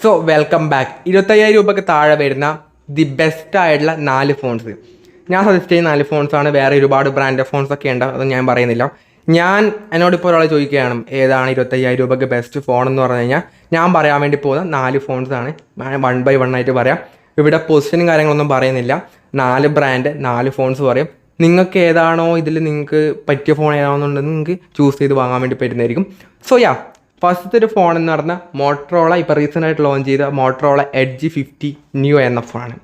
So welcome back. 25,000 രൂപയ്ക്ക് താഴെ വരുന്ന ദി ബെസ്റ്റ് ആയിട്ടുള്ള 4 ഫോൺസ്. ഞാൻ സജസ്റ്റ് ചെയ്യുന്ന 4 ഫോൺസാണ്. വേറെ ഒരുപാട് ബ്രാൻഡ് ഫോൺസ് ഒക്കെ ഉണ്ട്, അത് ഞാൻ പറയുന്നില്ല. എന്നോടിപ്പോൾ ഒരാൾ ചോദിക്കുകയാണ് ഏതാണ് 25,000 രൂപയ്ക്ക് ബെസ്റ്റ് ഫോൺ എന്ന് പറഞ്ഞു കഴിഞ്ഞാൽ ഞാൻ പറയാൻ വേണ്ടി പോകുന്ന 4 ഫോൺസാണ്. 1 by 1 ആയിട്ട് പറയാം. ഇവിടെ പൊസിഷനും കാര്യങ്ങളൊന്നും പറയുന്നില്ല. 4 ബ്രാൻഡ് 4 ഫോൺസ് പറയും. നിങ്ങൾക്ക് ഏതാണോ ഇതിൽ നിങ്ങൾക്ക് പറ്റിയ ഫോൺ ഏതാണെന്നുണ്ടെങ്കിൽ നിങ്ങൾക്ക് ചൂസ് ചെയ്ത് വാങ്ങാൻ വേണ്ടി പറ്റുന്നതായിരിക്കും. സോ ഫസ്റ്റത്തെ ഒരു ഫോൺ എന്ന് പറഞ്ഞാൽ മോട്ടറോള ഇപ്പോൾ റീസെൻ്റ് ആയിട്ട് ലോഞ്ച് ചെയ്ത മോട്ടറോള എഡ്ജ് 50 ന്യൂ എന്ന ഫോണാണ്.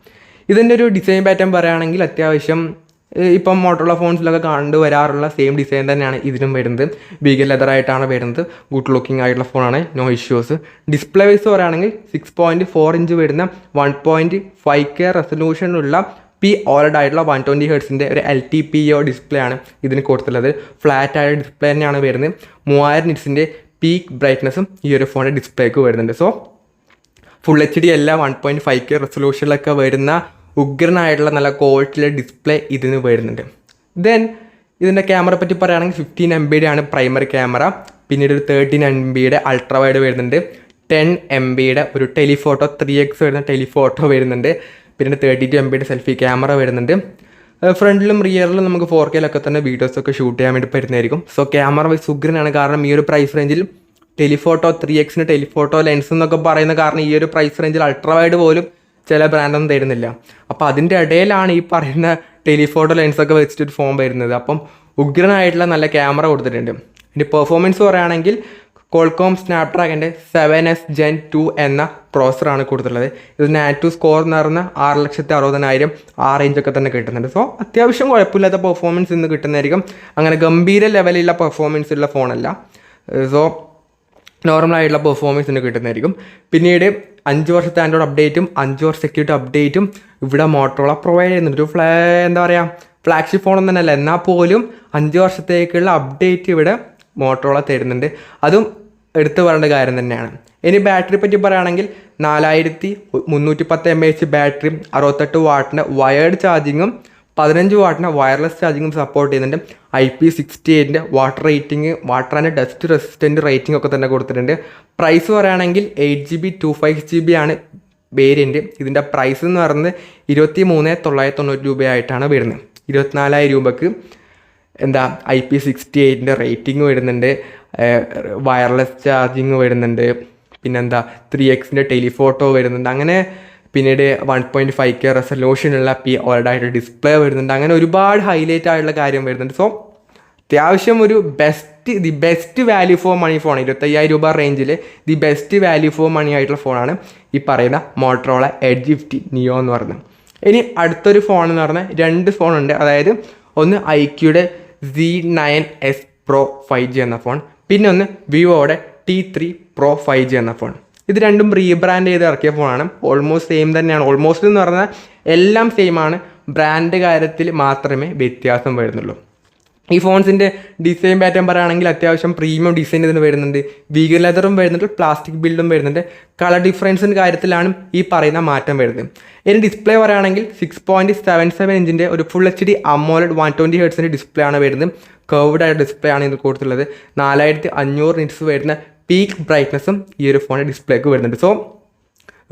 ഇതിൻ്റെ ഒരു ഡിസൈൻ പാറ്റേൺ പറയുകയാണെങ്കിൽ അത്യാവശ്യം ഇപ്പം മോട്ടറോള ഫോൺസിലൊക്കെ കണ്ടുവരാറുള്ള സെയിം ഡിസൈൻ തന്നെയാണ് ഇതിനും വരുന്നത്. ബീഗൽ ലെതറായിട്ടാണ് വരുന്നത്. ഗുഡ് ലുക്കിംഗ് ആയിട്ടുള്ള ഫോണാണ്, നോ ഇഷ്യൂസ്. ഡിസ്പ്ലേ വൈസ് പറയുകയാണെങ്കിൽ 6.4 ഇഞ്ച് വരുന്ന 1.5K റെസൊല്യൂഷനുള്ള OLED ആയിട്ടുള്ള 120 ഹെർട്സിൻ്റെ ഒരു LTPO ഡിസ്പ്ലേ ആണ് ഇതിന് കൊടുത്തുള്ളത്. ഫ്ലാറ്റ് ആയ ഡിസ്പ്ലേ തന്നെയാണ് വരുന്നത്. 3000 നിറ്റ്സിൻ്റെ പീക്ക് ബ്രൈറ്റ്നസ്സും ഈ ഒരു ഫോണിൻ്റെ ഡിസ്പ്ലേക്ക് വരുന്നുണ്ട്. സോ ഫുൾ HD അല്ല, 1.5K റെസൊല്യൂഷനിലൊക്കെ വരുന്ന ഉഗ്രനായിട്ടുള്ള നല്ല ക്വാളിറ്റിയിലെ ഡിസ്പ്ലേ ഇതിന് വരുന്നുണ്ട്. ദെൻ ഇതിൻ്റെ ക്യാമറ പറ്റി പറയുകയാണെങ്കിൽ 15 MB ആണ് പ്രൈമറി ക്യാമറ. പിന്നീട് ഒരു 13 MB അൾട്രാ വൈഡ് വരുന്നുണ്ട്. 10 MB ഒരു ടെലിഫോട്ടോ 3x വരുന്ന ടെലിഫോട്ടോ വരുന്നുണ്ട്. പിന്നെ 32 MB സെൽഫി ക്യാമറ വരുന്നുണ്ട്. ഫ്രണ്ടിലും റിയറിലും നമുക്ക് 4Kയിലൊക്കെ തന്നെ വീഡിയോസൊക്കെ ഷൂട്ട് ചെയ്യാൻ വേണ്ടി പറ്റുന്നതായിരിക്കും. സോ ക്യാമറ വൈസ് ഉഗ്രനാണ്. കാരണം ഈ ഒരു പ്രൈസ് റേഞ്ചിൽ ടെലിഫോട്ടോ 3x ടെലിഫോട്ടോ ലെൻസ് എന്നൊക്കെ പറയുന്ന കാരണം ഈ ഒരു പ്രൈസ് റേഞ്ചിൽ അൾട്രാ വൈഡ് പോലും ചില ബ്രാൻഡൊന്നും തരുന്നില്ല. അപ്പോൾ അതിൻ്റെ ഇടയിലാണ് ഈ പറയുന്ന ടെലിഫോട്ടോ ലെൻസൊക്കെ വെച്ചിട്ടൊരു ഫോൺ വരുന്നത്. അപ്പം ഉഗ്രനായിട്ടുള്ള നല്ല ക്യാമറ കൊടുത്തിട്ടുണ്ട്. ഇനി പെർഫോമൻസ് പറയുകയാണെങ്കിൽ കോൾകോം സ്നാപ്ഡ്രാഗൻ്റെ 7S Gen 2 എന്ന പ്രോസറാണ് കൊടുത്തിട്ടുള്ളത്. ഇതിന് ആറ്റു സ്കോർ എന്ന് പറഞ്ഞാൽ 6,60,000 ആ റേഞ്ചൊക്കെ തന്നെ കിട്ടുന്നുണ്ട്. സോ അത്യാവശ്യം കുഴപ്പമില്ലാത്ത പെർഫോമൻസ് ഇന്ന് കിട്ടുന്നതായിരിക്കും. അങ്ങനെ ഗംഭീര ലെവലിലുള്ള പെർഫോമൻസ് ഉള്ള ഫോണല്ല. സോ നോർമലായിട്ടുള്ള പെർഫോമൻസ് ഇന്ന് കിട്ടുന്നതായിരിക്കും. പിന്നീട് 5 വർഷത്തെ ആൻഡ്രോയിഡ് അപ്ഡേറ്റും 5 വർഷ സെക്യൂരിറ്റി അപ്ഡേറ്റും ഇവിടെ മോട്ടറോള പ്രൊവൈഡ് ചെയ്യുന്നുണ്ട്. ഒരു ഫ്ലാഗ്ഷിപ്പ് ഫോണൊന്നും തന്നെയല്ല, എന്നാൽ പോലും 5 വർഷത്തേക്കുള്ള അപ്ഡേറ്റ് ഇവിടെ മോട്ടറോള തരുന്നുണ്ട്. അതും എടുത്തു പറയേണ്ട കാര്യം തന്നെയാണ്. ഇനി ബാറ്ററി പറ്റി പറയുകയാണെങ്കിൽ 4310 mAh ബാറ്ററിയും 68 വാട്ടിൻ്റെ വയേർഡ് ചാർജിങ്ങും 15 വാട്ടിൻ്റെ വയർലെസ് ചാർജിങ്ങും സപ്പോർട്ട് ചെയ്യുന്നുണ്ട്. IP68 water and dust resistant rating ഒക്കെ തന്നെ കൊടുത്തിട്ടുണ്ട്. പ്രൈസ് പറയുകയാണെങ്കിൽ 8GB 256GB ആണ് വേരിയൻറ്റ്. ഇതിൻ്റെ പ്രൈസ് എന്ന് പറയുന്നത് 23,990 രൂപയായിട്ടാണ് വരുന്നത്. 24,000 രൂപക്ക് IP68 റേറ്റിംഗ് വരുന്നുണ്ട്, വയർലെസ് ചാർജിങ് വരുന്നുണ്ട്, 3x ടെലിഫോട്ടോ വരുന്നുണ്ട്. അങ്ങനെ പിന്നീട് 1.5K റെസൊല്യൂഷനുള്ള OLED ആയിട്ട് ഡിസ്പ്ലേ വരുന്നുണ്ട്. അങ്ങനെ ഒരുപാട് ഹൈലൈറ്റ് ആയിട്ടുള്ള കാര്യം വരുന്നുണ്ട്. സോ അത്യാവശ്യം ഒരു the best value for money phone 25,000 രൂപ റേഞ്ചിൽ the best value for money ആയിട്ടുള്ള ഫോണാണ് ഈ പറയുന്ന മോട്ടറോള എഡ്ജ് 50 നിയോ എന്ന് പറയുന്നത്. ഇനി അടുത്തൊരു ഫോൺ എന്ന് പറഞ്ഞാൽ 2 ഫോണുണ്ട്. അതായത് ഒന്ന് ഐക്യൂടെ Z9S Pro 5G എന്ന ഫോൺ, പിന്നെ ഒന്ന് വിവോയുടെ T3 Pro 5G എന്ന ഫോൺ. ഇത് രണ്ടും റീബ്രാൻഡ് ചെയ്ത് ഇറക്കിയ ഫോണാണ്. ഓൾമോസ്റ്റ് സെയിം തന്നെയാണ്. ഓൾമോസ്റ്റ് എന്ന് പറഞ്ഞാൽ എല്ലാം സെയിം ആണ്. ബ്രാൻഡ് കാര്യത്തിൽ മാത്രമേ വ്യത്യാസം വരുന്നുള്ളൂ. ഈ ഫോൺസിൻ്റെ ഡിസൈൻ പാറ്റേൺ പറയുകയാണെങ്കിൽ അത്യാവശ്യം പ്രീമിയം ഡിസൈൻ ഇതിന് വരുന്നുണ്ട്. വീഗൻ ലെതറും വരുന്നുണ്ട്, പ്ലാസ്റ്റിക് ബിൽഡും വരുന്നുണ്ട്. കളർ ഡിഫറൻസിൻ്റെ കാര്യത്തിലാണ് ഈ പറയുന്ന മാറ്റം വരുന്നത്. ഇനി ഡിസ്പ്ലേ പറയുകയാണെങ്കിൽ 6.77 ഇഞ്ചിൻ്റെ ഒരു ഫുൾ HD AMOLED 120 ഹെർട്സിൻ്റെ ഡിസ്പ്ലേ ആണ് വരുന്നത്. കർവ്ഡ് ആയ ഡിസ്പ്ലേ ആണ് ഇത് കൊടുത്തുള്ളത്. 4500 നിറ്റ്സ് വരുന്ന പീക്ക് ബ്രൈറ്റ്നസ്സും ഈ ഒരു ഫോണിൻ്റെ ഡിസ്പ്ലേക്ക് വരുന്നുണ്ട്. സോ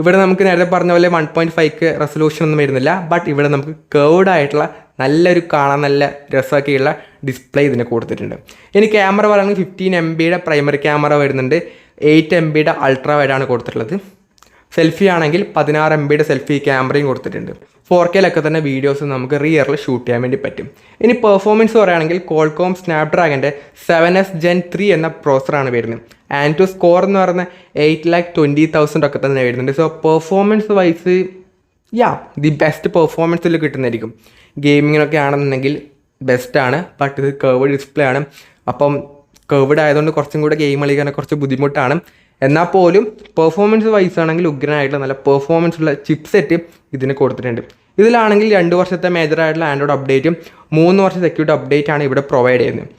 ഇവിടെ നമുക്ക് നേരത്തെ പറഞ്ഞ പോലെ 1.5K റെസൊല്യൂഷൻ ഒന്നും വരുന്നില്ല. ബട്ട് ഇവിടെ നമുക്ക് കർവ്ഡ് ആയിട്ടുള്ള നല്ലൊരു കാണാൻ നല്ല രസമൊക്കെയുള്ള ഡിസ്പ്ലേ ഇതിന് കൊടുത്തിട്ടുണ്ട്. ഇനി ക്യാമറ പറയുകയാണെങ്കിൽ 15 MB പ്രൈമറി ക്യാമറ വരുന്നുണ്ട്. 8 MB അൾട്രാ വൈഡാണ് കൊടുത്തിട്ടുള്ളത്. സെൽഫി ആണെങ്കിൽ 16 MB സെൽഫി ക്യാമറയും കൊടുത്തിട്ടുണ്ട്. 4Kയിലൊക്കെ തന്നെ വീഡിയോസ് നമുക്ക് റിയറിൽ ഷൂട്ട് ചെയ്യാൻ വേണ്ടി പറ്റും. ഇനി പെർഫോമൻസ് പറയുകയാണെങ്കിൽ കോൾകോം സ്നാപ്ഡ്രാഗൻ്റെ 7S Gen 3 എന്ന പ്രോസറാണ് വരുന്നത്. ആൻറ്റു സ്കോർ എന്ന് പറയുന്ന 8,20,000 ഒക്കെ തന്നെ വരുന്നുണ്ട്. So performance wise the best പെർഫോമൻസിൽ കിട്ടുന്നതായിരിക്കും. ഗെയിമിങ്ങിനൊക്കെ ആണെന്നുണ്ടെങ്കിൽ ബെസ്റ്റാണ്. ബട്ട് ഇത് കർവ്ഡ് ഡിസ്പ്ലേ ആണ്. അപ്പം കർവ്ഡ് ആയതുകൊണ്ട് കുറച്ചും കൂടെ ഗെയിം കളിക്കാനൊക്കെ കുറച്ച് ബുദ്ധിമുട്ടാണ്. എന്നാൽ പോലും പെർഫോമൻസ് വൈസ് ആണെങ്കിൽ ഉഗ്രനായിട്ടുള്ള നല്ല പെർഫോമൻസ് ഉള്ള ചിപ്പ് സെറ്റ് ഇതിന് കൊടുത്തിട്ടുണ്ട്. ഇതിലാണെങ്കിൽ 2 വർഷത്തെ മേജറായിട്ടുള്ള ആൻഡ്രോയിഡ് അപ്ഡേറ്റും 3 വർഷ സെക്യൂരിറ്റി അപ്ഡേറ്റ് ആണ് ഇവിടെ പ്രൊവൈഡ് ചെയ്യുന്നത്.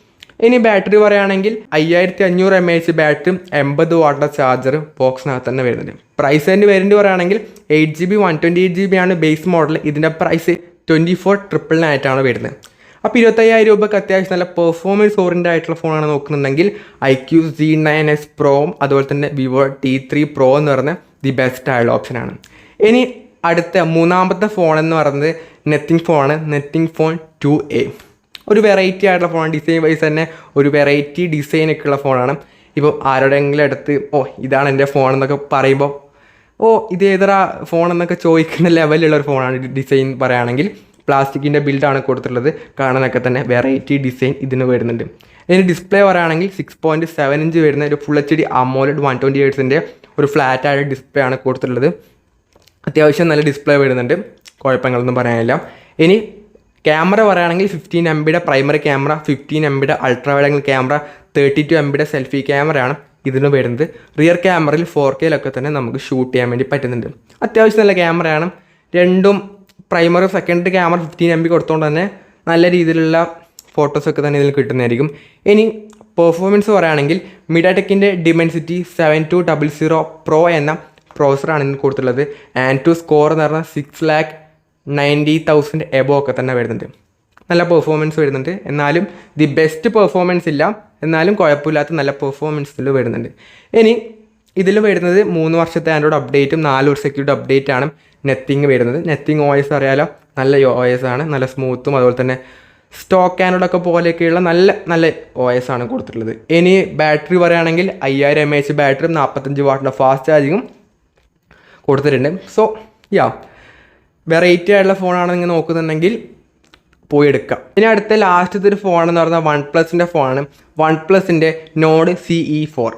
ഇനി ബാറ്ററി പറയുകയാണെങ്കിൽ 5500 mAh ബാറ്ററിയും 80 വാട്ടിൻ്റെ ചാർജർ ബോക്സിനകത്ത് തന്നെ വരുന്നുണ്ട്. പ്രൈസ് ആൻഡ് വേരിയൻറ്റ് പറയുകയാണെങ്കിൽ 8GB 128GB ആണ് ബേസ് മോഡൽ. ഇതിൻ്റെ പ്രൈസ് 24,999 ആയിട്ടാണ് വരുന്നത്. അപ്പോൾ 25,000 രൂപയ്ക്ക് അത്യാവശ്യം നല്ല പെർഫോമൻസ് ഓറിയൻറ്റഡ് ആയിട്ടുള്ള ഫോണാണ് നോക്കുന്നുണ്ടെങ്കിൽ IQ Z9S Pro അതുപോലെ തന്നെ വിവോ T3 Pro എന്ന് പറഞ്ഞ ദി ബെസ്റ്റ് ആയുള്ള ഓപ്ഷനാണ്. ഇനി അടുത്ത മൂന്നാമത്തെ ഫോൺ എന്ന് പറയുന്നത് നത്തിങ് ഫോണാണ്. Nothing phone 2A. ഒരു വെറൈറ്റി ആയിട്ടുള്ള ഫോണാണ്. ഡിസൈൻ വൈസ് തന്നെ ഒരു വെറൈറ്റി ഡിസൈനൊക്കെ ഉള്ള ഫോണാണ്. ഇപ്പോൾ ആരോടെങ്കിലും അടുത്ത് ഇതാണ് എൻ്റെ ഫോൺ എന്നൊക്കെ പറയുമ്പോൾ ഇത് ഏതൊരു ഫോൺ എന്നൊക്കെ ചോദിക്കുന്ന ലെവലിലുള്ള ഒരു ഫോണാണ്. ഡിസൈൻ പറയുകയാണെങ്കിൽ പ്ലാസ്റ്റിക്കിൻ്റെ ബിൽഡാണ് കൊടുത്തിട്ടുള്ളത്. കാണാനൊക്കെ തന്നെ വെറൈറ്റി ഡിസൈൻ ഇതിന് വരുന്നുണ്ട്. ഇതിന് ഡിസ്പ്ലേ പറയുകയാണെങ്കിൽ 6.7 ഇഞ്ച് വരുന്ന ഒരു ഫുൾ HD AMOLED 120 Hz ഒരു ഫ്ലാറ്റ് ആയ ഡിസ്പ്ലേ ആണ് കൊടുത്തിട്ടുള്ളത്. അത്യാവശ്യം നല്ല ഡിസ്പ്ലേ വരുന്നുണ്ട്, കുഴപ്പങ്ങളൊന്നും പറയാനില്ല. ഇനി ക്യാമറ പറയുകയാണെങ്കിൽ 15 MB primary camera, 15 MB ultra wide angle camera, 32 MB selfie ക്യാമറയാണ് ഇതിന് വരുന്നത്. റിയർ ക്യാമറയിൽ 4K തന്നെ നമുക്ക് ഷൂട്ട് ചെയ്യാൻ വേണ്ടി പറ്റുന്നുണ്ട്. അത്യാവശ്യം നല്ല ക്യാമറയാണ്. രണ്ടും പ്രൈമറി സെക്കൻഡറി ക്യാമറ 15 MB കൊടുത്തുകൊണ്ട് തന്നെ നല്ല രീതിയിലുള്ള ഫോട്ടോസൊക്കെ തന്നെ ഇതിൽ കിട്ടുന്നതായിരിക്കും. ഇനി പെർഫോമൻസ് പറയുകയാണെങ്കിൽ MediaTekൻ്റെ Dimensity 7200 Pro എന്ന പ്രോസറാണ് ഇതിന് കൊടുത്തിട്ടുള്ളത്. ആൻഡ് സ്കോർ എന്ന് പറഞ്ഞാൽ 6,90,000 എബോ ഒക്കെ തന്നെ വരുന്നുണ്ട്. നല്ല പെർഫോമൻസ് വരുന്നുണ്ട്. എന്നാലും ദി ബെസ്റ്റ് പെർഫോമൻസ് ഇല്ല, എന്നാലും കുഴപ്പമില്ലാത്ത നല്ല പെർഫോമൻസിൽ വരുന്നുണ്ട്. ഇനി ഇതിൽ വരുന്നത് 3 വർഷത്തെ ആൻഡ്രോയിഡ് അപ്ഡേറ്റും 4 വർഷം സെക്യൂരിറ്റി അപ്ഡേറ്റാണ് നത്തിങ് വരുന്നത്. നത്തിങ് OS അറിയാലോ, നല്ല OS ആണ്, നല്ല സ്മൂത്തും അതുപോലെ തന്നെ സ്റ്റോക്ക് ആൻഡ്രോയിഡൊക്കെ പോലെയൊക്കെയുള്ള നല്ല നല്ല OS ആണ് കൊടുത്തിട്ടുള്ളത്. ഇനി ബാറ്ററി പറയുകയാണെങ്കിൽ 5000 mAh ബാറ്ററിയും 45 വാട്ടിൻ്റെ ഫാസ്റ്റ് ചാർജിങ്ങും കൊടുത്തിട്ടുണ്ട്. സോ വെറൈറ്റി ആയിട്ടുള്ള ഫോണാണ് നിങ്ങൾ നോക്കുന്നുണ്ടെങ്കിൽ പോയി എടുക്കാം. ഇനി അടുത്ത ലാസ്റ്റത്തെ ഒരു ഫോണെന്ന് പറഞ്ഞാൽ OnePlusൻ്റെ ഫോണാണ്. OnePlusൻ്റെ Nord CE4.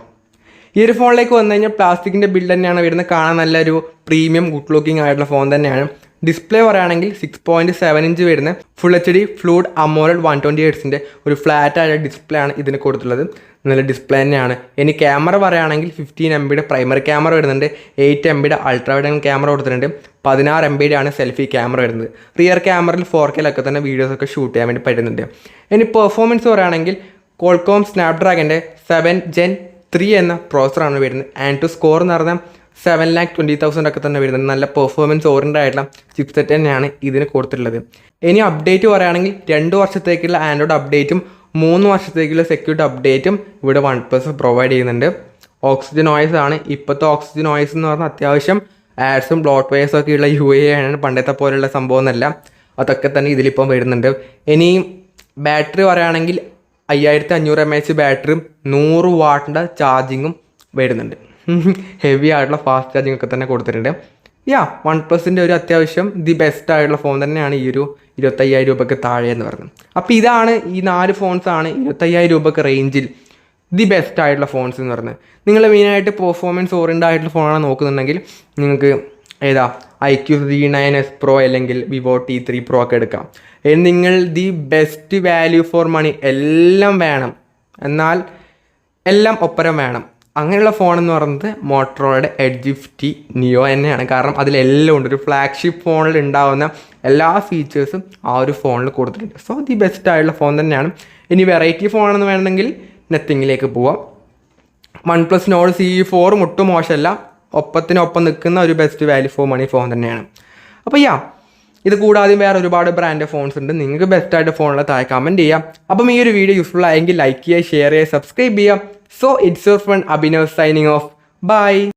ഈ ഒരു ഫോണിലേക്ക് വന്നു കഴിഞ്ഞാൽ പ്ലാസ്റ്റിക്കിൻ്റെ ബിൽഡ് തന്നെയാണ് വരുന്നത്. കാണാൻ നല്ലൊരു പ്രീമിയം ഗുഡ് ലുക്കിംഗ് ആയിട്ടുള്ള ഫോൺ തന്നെയാണ്. ഡിസ്പ്ലേ പറയുകയാണെങ്കിൽ 6.7 ഇഞ്ച് വരുന്ന full HD fluid AMOLED 120 Hz ഒരു ഫ്ലാറ്റ് ആയ ഡിസ്പ്ലേ ആണ് ഇതിന് കൊടുത്തിട്ടുള്ളത്. നല്ല ഡിസ്പ്ലേ തന്നെയാണ്. ഇനി ക്യാമറ പറയുകയാണെങ്കിൽ 15 MB പ്രൈമറി ക്യാമറ വരുന്നുണ്ട്, 8 MB ultra wide angle camera കൊടുത്തിട്ടുണ്ട്, 16 MB ആണ് സെൽഫി ക്യാമറ വരുന്നത്. റിയർ ക്യാമറയിൽ 4K തന്നെ വീഡിയോസൊക്കെ ഷൂട്ട് ചെയ്യാൻ വേണ്ടി പറ്റുന്നുണ്ട്. ഇനി പെർഫോമൻസ് പറയുകയാണെങ്കിൽ Qualcomm Snapdragonൻ്റെ 7 Gen 3 എന്ന പ്രോസറാണ് വരുന്നത്. ആൻഡ് സ്കോർ എന്ന് പറഞ്ഞാൽ 7,20,000 ഒക്കെ തന്നെ വരുന്നത്. നല്ല പെർഫോമൻസ് ഓറിയൻറ്റഡ് ആയിട്ടുള്ള ചിപ്സെറ്റ് തന്നെയാണ് ഇതിന് കൊടുത്തിട്ടുള്ളത്. ഇനി അപ്ഡേറ്റ് പറയുകയാണെങ്കിൽ 2 വർഷത്തേക്കുള്ള ആൻഡ്രോയിഡ് അപ്ഡേറ്റും 3 വർഷത്തേക്കുള്ള സെക്യൂരിറ്റി അപ്ഡേറ്റും ഇവിടെ OnePlus പ്രൊവൈഡ് ചെയ്യുന്നുണ്ട്. ഓക്സിജൻ OS ആണ്. ഇപ്പോഴത്തെ ഓക്സിജൻ OS എന്ന് പറഞ്ഞാൽ അത്യാവശ്യം ആഡ്സും ബ്ലോട്ട് വെയർസും ഒക്കെ ഉള്ള UI ആണ്, പണ്ടത്തെ പോലെയുള്ള സംഭവം എന്നല്ല. അതൊക്കെ തന്നെ ഇതിലിപ്പം വരുന്നുണ്ട്. ഇനി ബാറ്ററി പറയുകയാണെങ്കിൽ 5500 mAh ബാറ്ററിയും 100 വാട്ടിൻ്റെ ചാർജിങ്ങും വരുന്നുണ്ട്. ഹെവി ആയിട്ടുള്ള ഫാസ്റ്റ് ചാർജിങ് ഒക്കെ തന്നെ കൊടുത്തിട്ടുണ്ട്. OnePlusൻ്റെ ഒരു അത്യാവശ്യം ദി ബെസ്റ്റ് ആയിട്ടുള്ള ഫോൺ തന്നെയാണ് ഈ ഒരു 25,000 രൂപയ്ക്ക് താഴെ എന്ന് പറയുന്നത്. അപ്പോൾ ഇതാണ് ഈ 4 ഫോൺസാണ് 25,000 രൂപയ്ക്ക് റേഞ്ചിൽ ദി ബെസ്റ്റ് ആയിട്ടുള്ള ഫോൺസ് എന്ന് പറയുന്നത്. നിങ്ങൾ മെയിനായിട്ട് പെർഫോമൻസ് ഓറിയൻറ്റഡ് ആയിട്ടുള്ള ഫോണാണ് നോക്കുന്നുണ്ടെങ്കിൽ നിങ്ങൾക്ക് IQ Z9s Pro അല്ലെങ്കിൽ Vivo T3 Pro ഒക്കെ എടുക്കാം. നിങ്ങൾ the best value for money എല്ലാം വേണം, എന്നാൽ എല്ലാം ഒപ്പരം വേണം, അങ്ങനെയുള്ള ഫോൺ എന്ന് പറയുന്നത് മോട്ടറോളയുടെ Edge 50 Neo തന്നെയാണ്. കാരണം അതിലെല്ലാം ഉണ്ട്. ഒരു ഫ്ലാഗ്ഷിപ്പ് ഫോണിൽ ഉണ്ടാകുന്ന എല്ലാ ഫീച്ചേഴ്സും ആ ഒരു ഫോണിൽ കൊടുത്തിട്ടുണ്ട്. സോ ദി ബെസ്റ്റ് ആയിട്ടുള്ള ഫോൺ തന്നെയാണ്. ഇനി വെറൈറ്റി ഫോണെന്ന് വേണമെങ്കിൽ നത്തിങ്ങിലേക്ക് പോവാം. OnePlus Nord CE4 ഒട്ടും മോശമല്ല, ഒപ്പത്തിനൊപ്പം നിൽക്കുന്ന ഒരു best value for money phone തന്നെയാണ്. അപ്പോൾ ഇത് കൂടാതെ വേറെ ഒരുപാട് ബ്രാൻഡ് ഫോൺസ് ഉണ്ട്. നിങ്ങൾക്ക് ബെസ്റ്റായിട്ട് ഫോണിൽ താഴെ കമൻറ്റ് ചെയ്യാം. അപ്പം ഈ ഒരു വീഡിയോ യൂസ്ഫുൾ ആയെങ്കിൽ ലൈക്ക് ചെയ്യുക, ഷെയർ ചെയ്യുക, സബ്സ്ക്രൈബ് ചെയ്യുക. So it's your friend Abhinav signing off. Bye.